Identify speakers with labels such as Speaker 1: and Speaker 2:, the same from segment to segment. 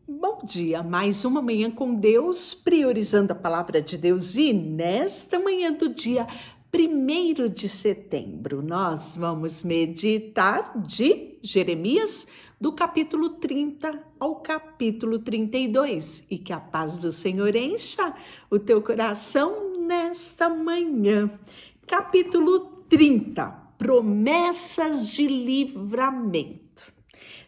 Speaker 1: Bom dia, mais uma manhã com Deus, priorizando a palavra de Deus. E nesta manhã do dia 1º de setembro, nós vamos meditar de Jeremias, do capítulo 30 ao capítulo 32. E que a paz do Senhor encha o teu coração nesta manhã. Capítulo 30, promessas de livramento.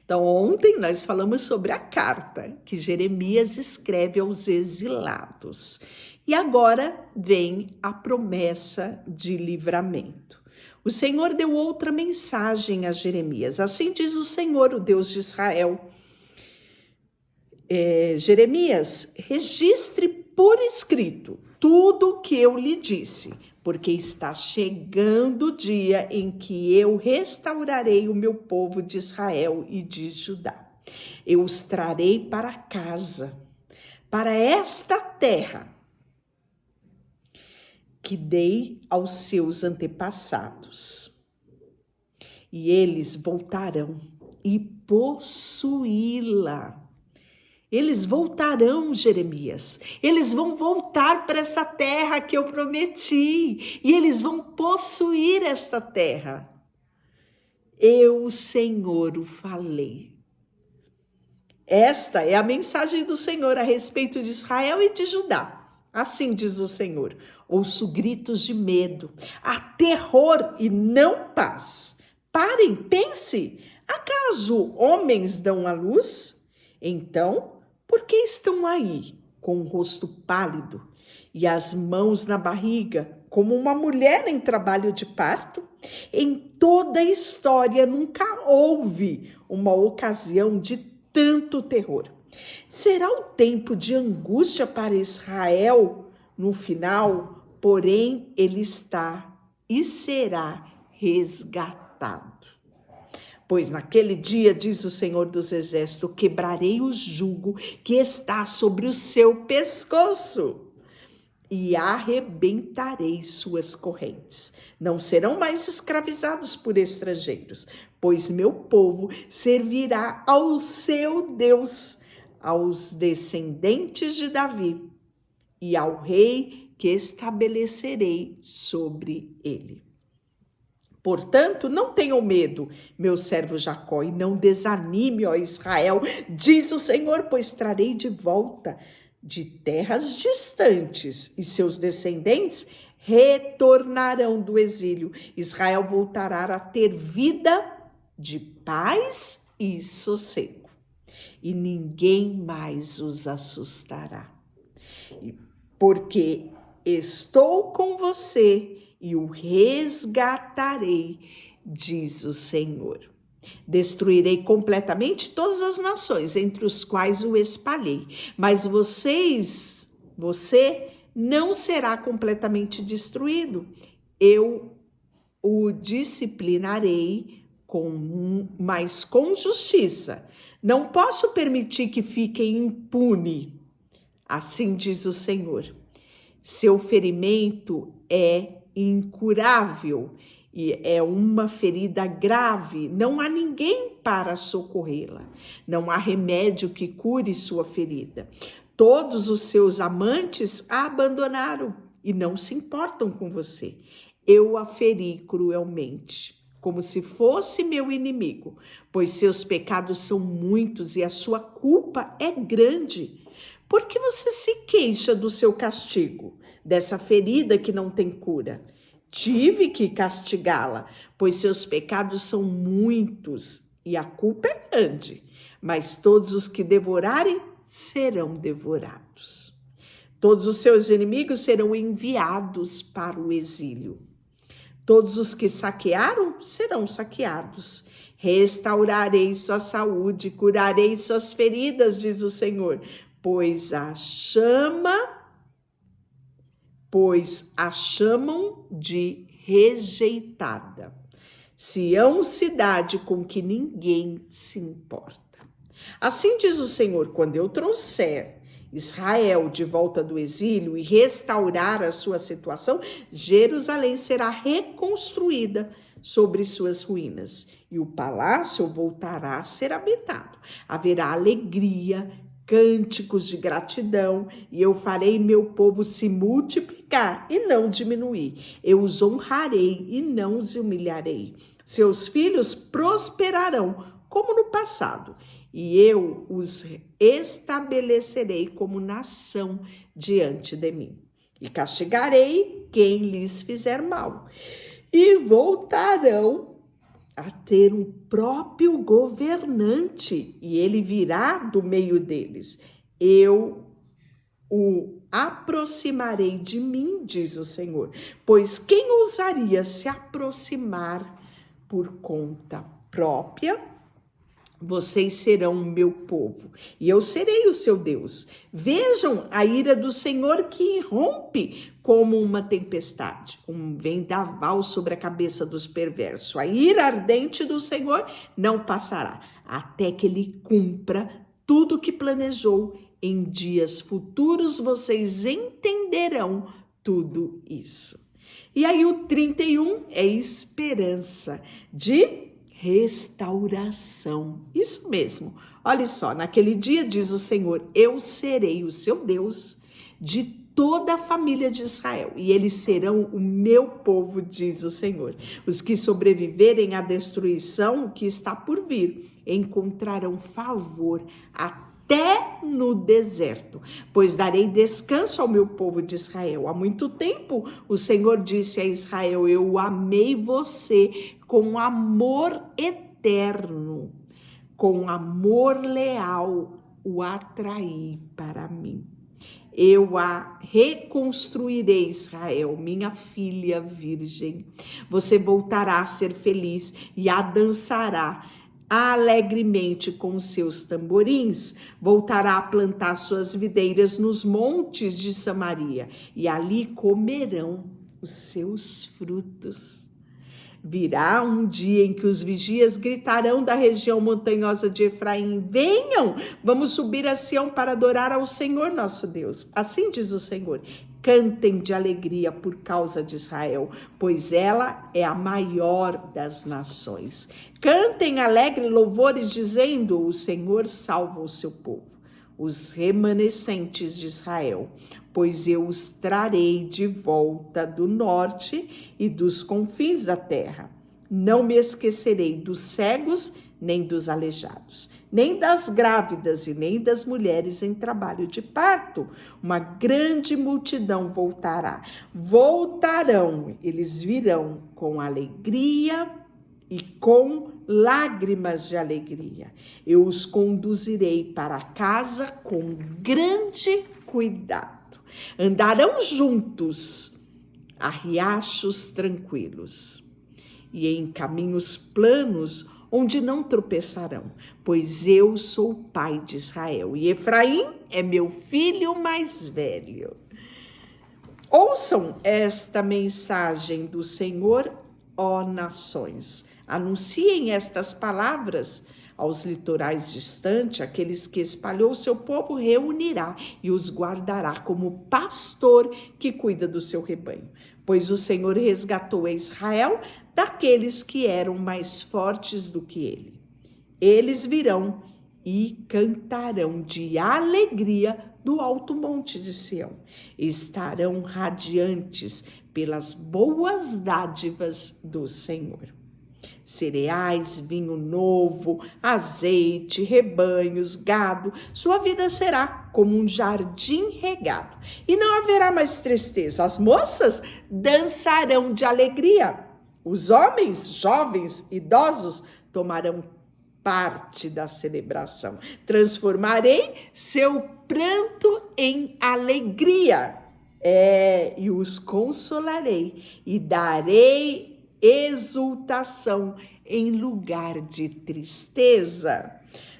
Speaker 1: Então, ontem nós falamos sobre a carta que Jeremias escreve aos exilados. E agora vem a promessa de livramento. O Senhor deu outra mensagem a Jeremias. Assim diz o Senhor, o Deus de Israel. Jeremias, registre por escrito tudo o que eu lhe disse, porque está chegando o dia em que eu restaurarei o meu povo de Israel e de Judá. Eu os trarei para casa, para esta terra que dei aos seus antepassados. E eles voltarão e possuí-la. Eles voltarão, Jeremias. Eles vão voltar para essa terra que eu prometi. E eles vão possuir esta terra. Eu, Senhor, o falei. Esta é a mensagem do Senhor a respeito de Israel e de Judá. Assim diz o Senhor. Ouço gritos de medo, há terror e não paz. Parem, pense. Acaso homens dão à luz? Então, por que estão aí, com o rosto pálido e as mãos na barriga, como uma mulher em trabalho de parto? Em toda a história nunca houve uma ocasião de tanto terror. Será o tempo de angústia para Israel no final, porém ele está e será resgatado. Pois naquele dia, diz o Senhor dos Exércitos, quebrarei o jugo que está sobre o seu pescoço e arrebentarei suas correntes. Não serão mais escravizados por estrangeiros, pois meu povo servirá ao seu Deus, aos descendentes de Davi e ao rei que estabelecerei sobre ele. Portanto, não tenham medo, meu servo Jacó, e não desanime, ó Israel, diz o Senhor, pois trarei de volta de terras distantes, e seus descendentes retornarão do exílio. Israel voltará a ter vida de paz e sossego, e ninguém mais os assustará. Porque estou com você e o resgatarei, diz o Senhor. Destruirei completamente todas as nações entre os quais o espalhei, mas você não será completamente destruído. Eu o disciplinarei mas com justiça. Não posso permitir que fique impune. Assim diz o Senhor. Seu ferimento é incurável e é uma ferida grave. Não há ninguém para socorrê-la. Não há remédio que cure sua ferida. Todos os seus amantes a abandonaram e não se importam com você. Eu a feri cruelmente, como se fosse meu inimigo, pois seus pecados são muitos e a sua culpa é grande. Por que você se queixa do seu castigo, dessa ferida que não tem cura? Tive que castigá-la, pois seus pecados são muitos e a culpa é grande. Mas todos os que devorarem serão devorados. Todos os seus inimigos serão enviados para o exílio. Todos os que saquearam serão saqueados. Restaurarei sua saúde, curarei suas feridas, diz o Senhor, pois a chamam de rejeitada. Sião, cidade com que ninguém se importa. Assim diz o Senhor, quando eu trouxer Israel de volta do exílio e restaurar a sua situação, Jerusalém será reconstruída sobre suas ruínas e o palácio voltará a ser habitado. Haverá alegria cânticos de gratidão, e eu farei meu povo se multiplicar e não diminuir. Eu os honrarei e não os humilharei. Seus filhos prosperarão como no passado, e eu os estabelecerei como nação diante de mim. E castigarei quem lhes fizer mal, e voltarão a ter um próprio governante, e ele virá do meio deles. Eu o aproximarei de mim, diz o Senhor, pois quem ousaria se aproximar por conta própria? Vocês serão o meu povo, e eu serei o seu Deus. Vejam a ira do Senhor que irrompe como uma tempestade, um vendaval sobre a cabeça dos perversos. A ira ardente do Senhor não passará, até que ele cumpra tudo o que planejou. Em dias futuros vocês entenderão tudo isso. E aí o 31 é esperança de restauração. Isso mesmo. Olha só, naquele dia diz o Senhor, eu serei o seu Deus de toda a família de Israel, e eles serão o meu povo, diz o Senhor. Os que sobreviverem à destruição que está por vir encontrarão favor até no deserto, pois darei descanso ao meu povo de Israel. Há muito tempo o Senhor disse a Israel, eu amei você com amor eterno, com amor leal o atraí para mim. Eu a reconstruirei, Israel, minha filha virgem. Você voltará a ser feliz e a dançará alegremente com seus tamborins, voltará a plantar suas videiras nos montes de Samaria, e ali comerão os seus frutos. Virá um dia em que os vigias gritarão da região montanhosa de Efraim, venham, vamos subir a Sião para adorar ao Senhor nosso Deus. Assim diz o Senhor, cantem de alegria por causa de Israel, pois ela é a maior das nações. Cantem alegre louvores dizendo, o Senhor salva o seu povo, os remanescentes de Israel, pois eu os trarei de volta do norte e dos confins da terra. Não me esquecerei dos cegos, nem dos aleijados, nem das grávidas e nem das mulheres em trabalho de parto. Uma grande multidão voltarão, eles virão com alegria e com lágrimas de alegria. Eu os conduzirei para casa com grande cuidado. Andarão juntos a riachos tranquilos e em caminhos planos onde não tropeçarão, pois eu sou o pai de Israel e Efraim é meu filho mais velho. Ouçam esta mensagem do Senhor, ó nações. Anunciem estas palavras aos litorais distantes, aqueles que espalhou seu povo reunirá e os guardará como pastor que cuida do seu rebanho. Pois o Senhor resgatou a Israel daqueles que eram mais fortes do que ele. Eles virão e cantarão de alegria do alto monte de Sião. Estarão radiantes pelas boas dádivas do Senhor. Cereais, vinho novo, azeite, rebanhos, gado, sua vida será como um jardim regado. E não haverá mais tristeza. As moças dançarão de alegria. Os homens, jovens, idosos, tomarão parte da celebração. Transformarei seu pranto em alegria. E os consolarei e darei exultação em lugar de tristeza.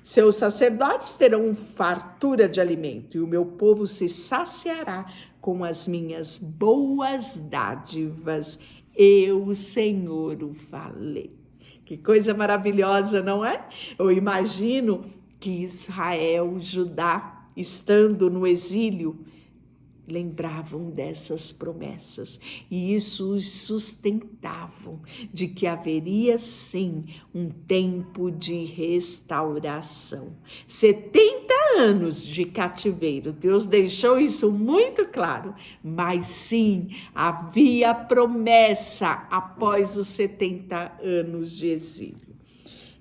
Speaker 1: Seus sacerdotes terão fartura de alimento e o meu povo se saciará com as minhas boas dádivas. Eu, Senhor, o falei. Que coisa maravilhosa, não é? Eu imagino que Israel, Judá, estando no exílio, lembravam dessas promessas e isso os sustentavam de que haveria sim um tempo de restauração. 70 anos de cativeiro, Deus deixou isso muito claro, mas sim, havia promessa após os 70 anos de exílio.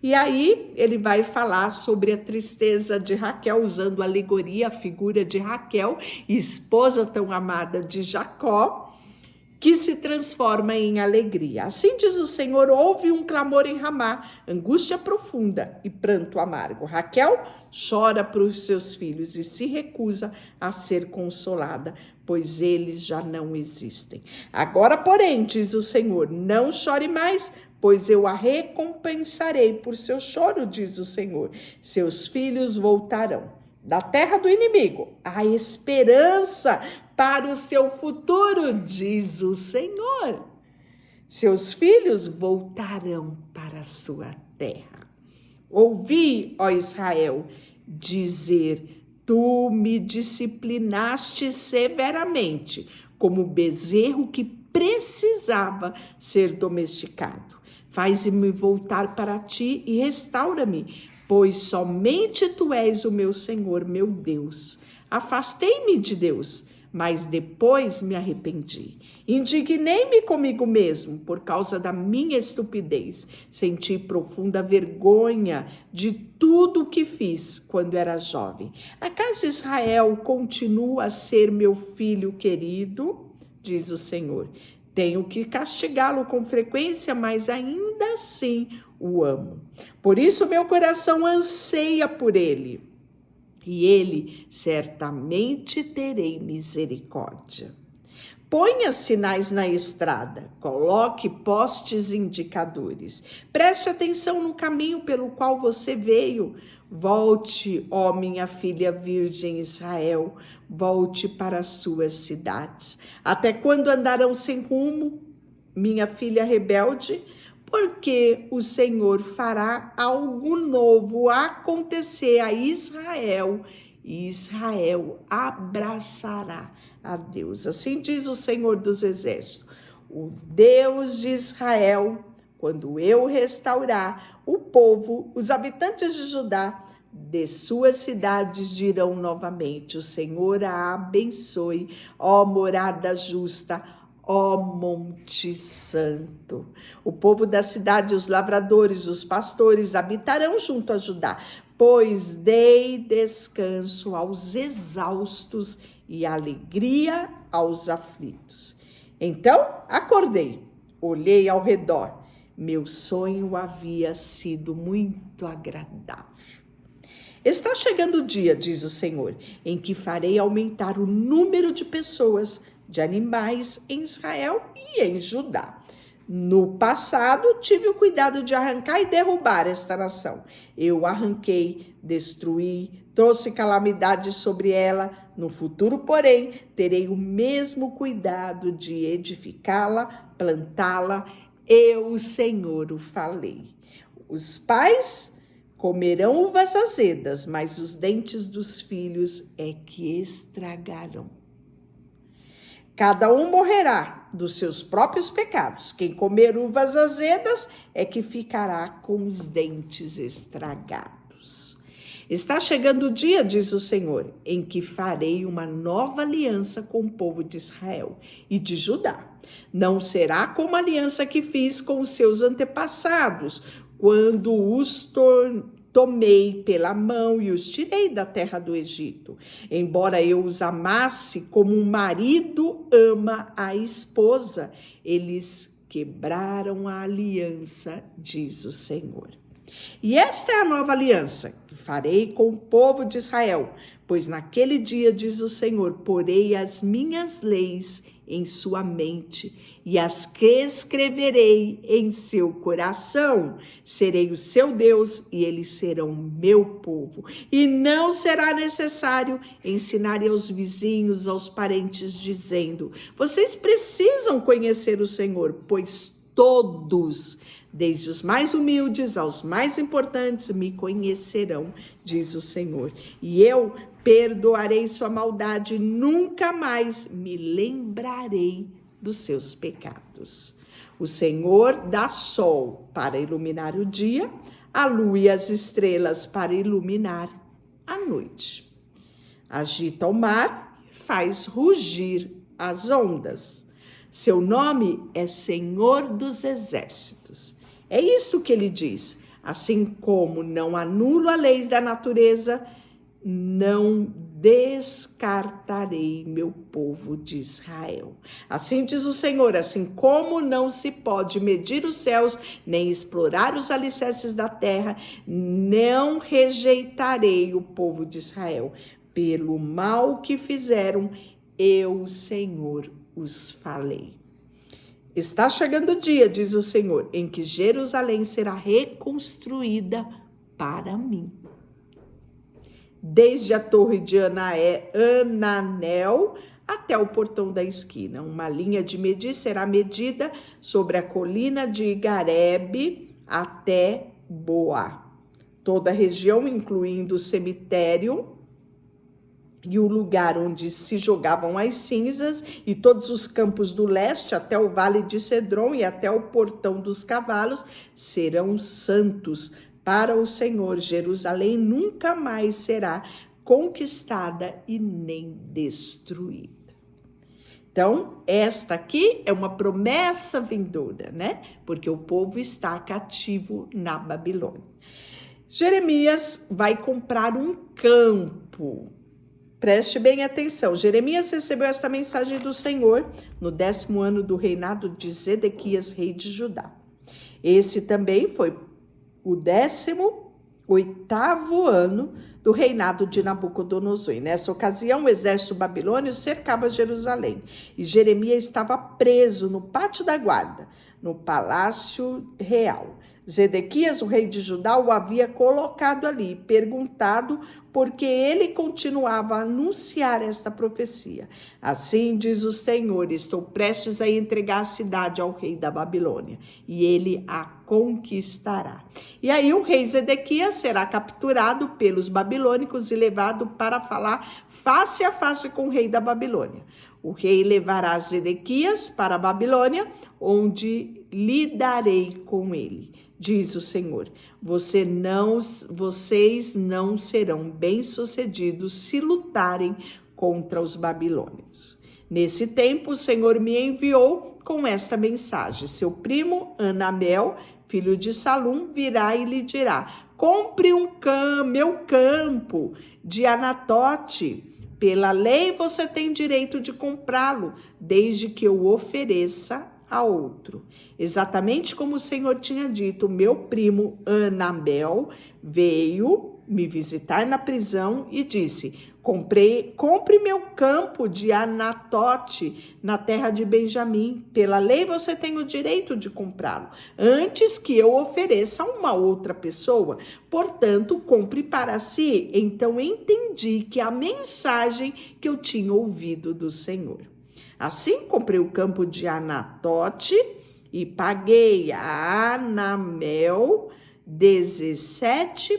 Speaker 1: E aí ele vai falar sobre a tristeza de Raquel, usando a alegoria, a figura de Raquel, esposa tão amada de Jacó, que se transforma em alegria. Assim diz o Senhor, houve um clamor em Ramá, angústia profunda e pranto amargo. Raquel chora para os seus filhos e se recusa a ser consolada, pois eles já não existem. Agora, porém, diz o Senhor, não chore mais, pois eu a recompensarei por seu choro, diz o Senhor. Seus filhos voltarão da terra do inimigo, a esperança para o seu futuro, diz o Senhor. Seus filhos voltarão para a sua terra. Ouvi, ó Israel, dizer, tu me disciplinaste severamente, como bezerro que precisava ser domesticado. Faz-me voltar para ti e restaura-me, pois somente tu és o meu Senhor, meu Deus. Afastei-me de Deus, mas depois me arrependi. Indignei-me comigo mesmo por causa da minha estupidez. Senti profunda vergonha de tudo o que fiz quando era jovem. Acaso Israel continua a ser meu filho querido? Diz o Senhor. Tenho que castigá-lo com frequência, mas ainda assim o amo. Por isso meu coração anseia por ele, e ele certamente terei misericórdia. Ponha sinais na estrada, coloque postes indicadores. Preste atenção no caminho pelo qual você veio. Volte, ó minha filha virgem Israel, volte para as suas cidades. Até quando andarão sem rumo, minha filha rebelde? Porque o Senhor fará algo novo acontecer a Israel, e Israel abraçará a Deus. Assim diz o Senhor dos Exércitos, o Deus de Israel, quando eu restaurar o povo, os habitantes de Judá, de suas cidades dirão novamente, o Senhor a abençoe, ó morada justa, ó Monte Santo. O povo da cidade, os lavradores, os pastores habitarão junto a Judá, pois dei descanso aos exaustos e alegria aos aflitos. Então acordei, olhei ao redor, meu sonho havia sido muito agradável. Está chegando o dia, diz o Senhor, em que farei aumentar o número de pessoas, de animais em Israel e em Judá. No passado, tive o cuidado de arrancar e derrubar esta nação. Eu arranquei, destruí, trouxe calamidade sobre ela. No futuro, porém, terei o mesmo cuidado de edificá-la, plantá-la. Eu, o Senhor, o falei. Os pais comerão uvas azedas, mas os dentes dos filhos é que estragarão. Cada um morrerá dos seus próprios pecados. Quem comer uvas azedas é que ficará com os dentes estragados. Está chegando o dia, diz o Senhor, em que farei uma nova aliança com o povo de Israel e de Judá. Não será como a aliança que fiz com os seus antepassados, quando os tomei pela mão e os tirei da terra do Egito. Embora eu os amasse como um marido ama a esposa, eles quebraram a aliança, diz o Senhor. E esta é a nova aliança que farei com o povo de Israel, pois naquele dia, diz o Senhor, porei as minhas leis em sua mente e as que escreverei em seu coração. Serei o seu Deus e eles serão meu povo. E não será necessário ensinar aos vizinhos, aos parentes, dizendo: vocês precisam conhecer o Senhor, pois todos Desde os mais humildes aos mais importantes me conhecerão, diz o Senhor. E eu perdoarei sua maldade, nunca mais me lembrarei dos seus pecados. O Senhor dá sol para iluminar o dia, a lua e as estrelas para iluminar a noite. Agita o mar e faz rugir as ondas. Seu nome é Senhor dos Exércitos. É isso que ele diz. Assim como não anulo a lei da natureza, não descartarei meu povo de Israel. Assim diz o Senhor, assim como não se pode medir os céus, nem explorar os alicerces da terra, não rejeitarei o povo de Israel. Pelo mal que fizeram, eu, Senhor, os falei. Está chegando o dia, diz o Senhor, em que Jerusalém será reconstruída para mim. Desde a torre de Ananel até o portão da esquina. Uma linha de medir será medida sobre a colina de Garebe até Boá. Toda a região, incluindo o cemitério e o lugar onde se jogavam as cinzas, e todos os campos do leste, até o vale de Cedron e até o portão dos cavalos, serão santos para o Senhor. Jerusalém nunca mais será conquistada e nem destruída. Então, esta aqui é uma promessa vindoura, né? Porque o povo está cativo na Babilônia. Jeremias vai comprar um campo. Preste bem atenção. Jeremias recebeu esta mensagem do Senhor no 10º ano do reinado de Zedequias, rei de Judá. Esse também foi o 18º ano do reinado de Nabucodonosor. Nessa ocasião, o exército babilônio cercava Jerusalém e Jeremias estava preso no pátio da guarda, no palácio real. Zedequias, o rei de Judá, o havia colocado ali, perguntado por que ele continuava a anunciar esta profecia. Assim diz o Senhor, estou prestes a entregar a cidade ao rei da Babilônia, e ele a conquistará. E aí o rei Zedequias será capturado pelos babilônicos e levado para falar face a face com o rei da Babilônia. O rei levará Zedequias para a Babilônia, onde lidarei com ele. Diz o Senhor, vocês não serão bem-sucedidos se lutarem contra os babilônios. Nesse tempo, o Senhor me enviou com esta mensagem. Seu primo Anamel, filho de Salum, virá e lhe dirá, compre meu campo de Anatote. Pela lei, você tem direito de comprá-lo, desde que eu ofereça a outro. Exatamente como o Senhor tinha dito, meu primo Anamel veio me visitar na prisão e disse, compre meu campo de Anatote na terra de Benjamim. Pela lei você tem o direito de comprá-lo, antes que eu ofereça a uma outra pessoa. Portanto, compre para si. Então entendi que a mensagem que eu tinha ouvido do Senhor. Assim, comprei o campo de Anatote e paguei a Anamel 17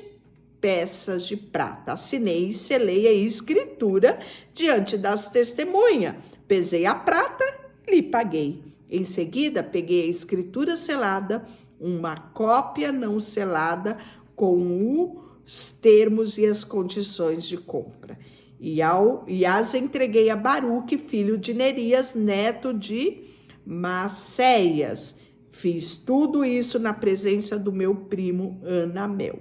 Speaker 1: peças de prata. Assinei e selei a escritura diante das testemunhas. Pesei a prata e lhe paguei. Em seguida, peguei a escritura selada, uma cópia não selada com os termos e as condições de compra. E as entreguei a Baruque, filho de Nerias, neto de Maceias. Fiz tudo isso na presença do meu primo Anamel,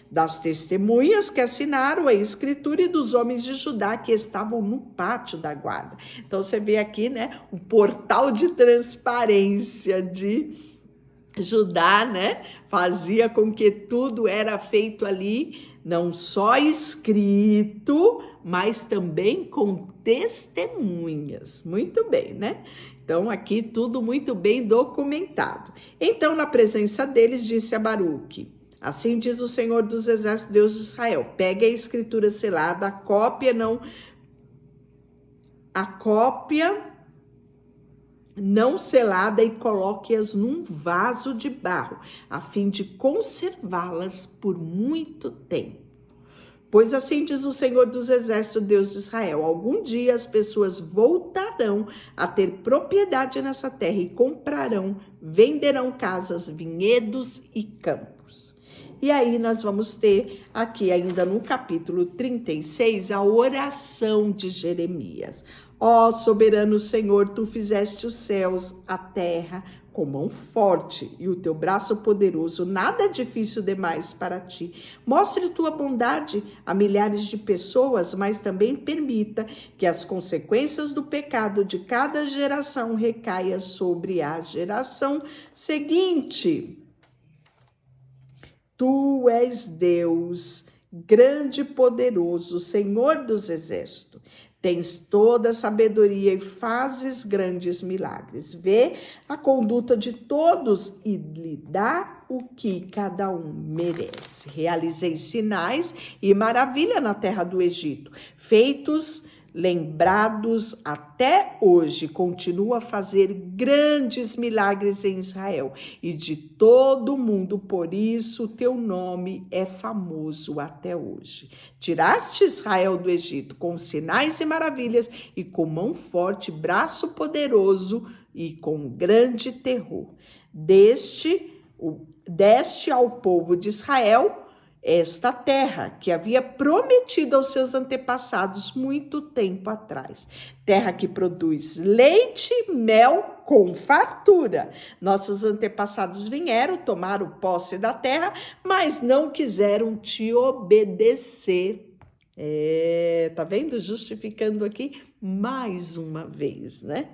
Speaker 1: das testemunhas que assinaram a escritura e dos homens de Judá que estavam no pátio da guarda. Então você vê aqui, né, o portal de transparência de Judá, né, fazia com que tudo era feito ali, não só escrito, mas também com testemunhas. Muito bem, né? Então, aqui tudo muito bem documentado. Então, na presença deles, disse a Baruque, assim diz o Senhor dos Exércitos, Deus de Israel, pegue a escritura selada, a cópia não selada, e coloque-as num vaso de barro, a fim de conservá-las por muito tempo. Pois assim diz o Senhor dos Exércitos, Deus de Israel: algum dia as pessoas voltarão a ter propriedade nessa terra e comprarão, venderão casas, vinhedos e campos. E aí nós vamos ter aqui ainda no capítulo 36 a oração de Jeremias. Ó soberano Senhor, tu fizeste os céus, a terra, com mão forte e o teu braço poderoso, nada é difícil demais para ti. Mostre tua bondade a milhares de pessoas, mas também permita que as consequências do pecado de cada geração recaia sobre a geração seguinte. Tu és Deus, grande e poderoso, Senhor dos exércitos. Tens toda a sabedoria e fazes grandes milagres. Vê a conduta de todos e lhe dá o que cada um merece. Realizei sinais e maravilha na terra do Egito, feitos lembrados até hoje. Continua a fazer grandes milagres em Israel e de todo o mundo, por isso teu nome é famoso até hoje. Tiraste Israel do Egito com sinais e maravilhas e com mão forte, braço poderoso e com grande terror. Deste ao povo de Israel esta terra que havia prometido aos seus antepassados muito tempo atrás. Terra que produz leite e mel com fartura. Nossos antepassados vieram, tomaram posse da terra, mas não quiseram te obedecer. Tá vendo? Justificando aqui mais uma vez, né?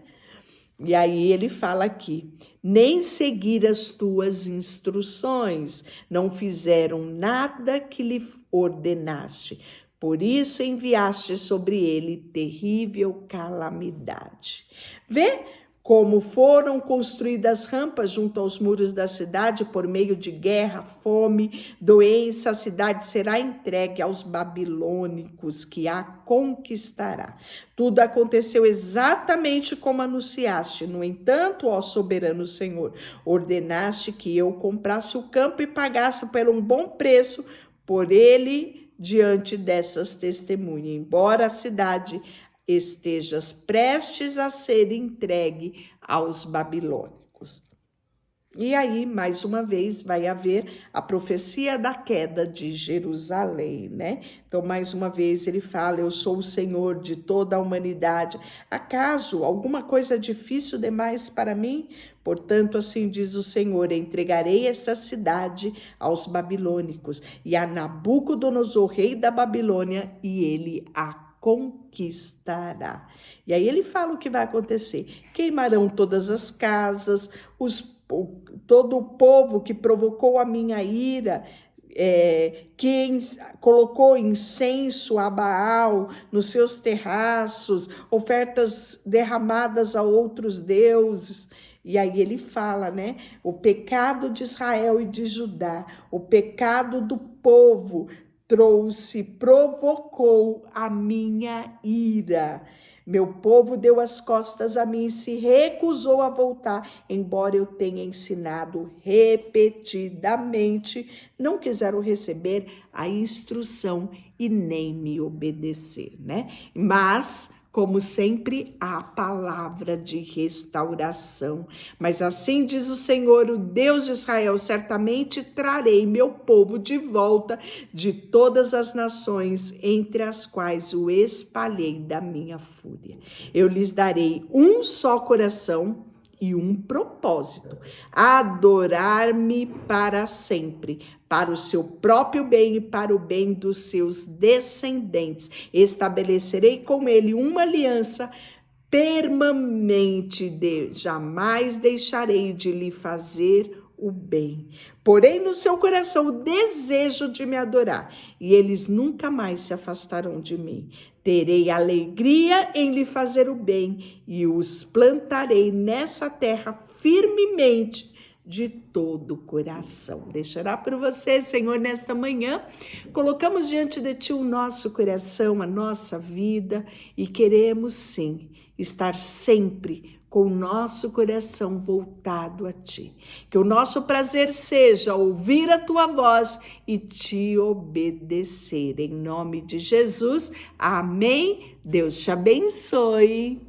Speaker 1: E aí ele fala aqui: nem seguir as tuas instruções, não fizeram nada que lhe ordenaste, por isso enviaste sobre ele terrível calamidade. Vê como foram construídas rampas junto aos muros da cidade por meio de guerra, fome, doença. A cidade será entregue aos babilônicos, que a conquistará. Tudo aconteceu exatamente como anunciaste. No entanto, ó soberano Senhor, ordenaste que eu comprasse o campo e pagasse por um bom preço por ele diante dessas testemunhas, embora a cidade estejas prestes a ser entregue aos babilônicos. E aí, mais uma vez, vai haver a profecia da queda de Jerusalém, né? Então, mais uma vez, ele fala: eu sou o Senhor de toda a humanidade. Acaso alguma coisa difícil demais para mim? Portanto, assim diz o Senhor: entregarei esta cidade aos babilônicos e a Nabucodonosor, rei da Babilônia, e ele a conquistará. E aí ele fala o que vai acontecer: queimarão todas as casas, todo o povo que provocou a minha ira, que colocou incenso a Baal nos seus terraços, ofertas derramadas a outros deuses. E aí ele fala, né? O pecado de Israel e de Judá, o pecado do povo provocou a minha ira. Meu povo deu as costas a mim e se recusou a voltar, embora eu tenha ensinado repetidamente. Não quiseram receber a instrução e nem me obedecer, né? Mas, como sempre, a palavra de restauração. Mas assim diz o Senhor, o Deus de Israel: certamente trarei meu povo de volta de todas as nações entre as quais o espalhei da minha fúria. Eu lhes darei um só coração e um propósito: adorar-me para sempre, para o seu próprio bem e para o bem dos seus descendentes. Estabelecerei com ele uma aliança permanente, jamais deixarei de lhe fazer o bem. Porém, no seu coração o desejo de me adorar, e eles nunca mais se afastarão de mim. Terei alegria em lhe fazer o bem, e os plantarei nessa terra firmemente, de todo o coração. Deixará para você, Senhor, nesta manhã. Colocamos diante de Ti o nosso coração, a nossa vida, e queremos sim estar sempre com o nosso coração voltado a Ti. Que o nosso prazer seja ouvir a Tua voz e Te obedecer. Em nome de Jesus, amém. Deus te abençoe.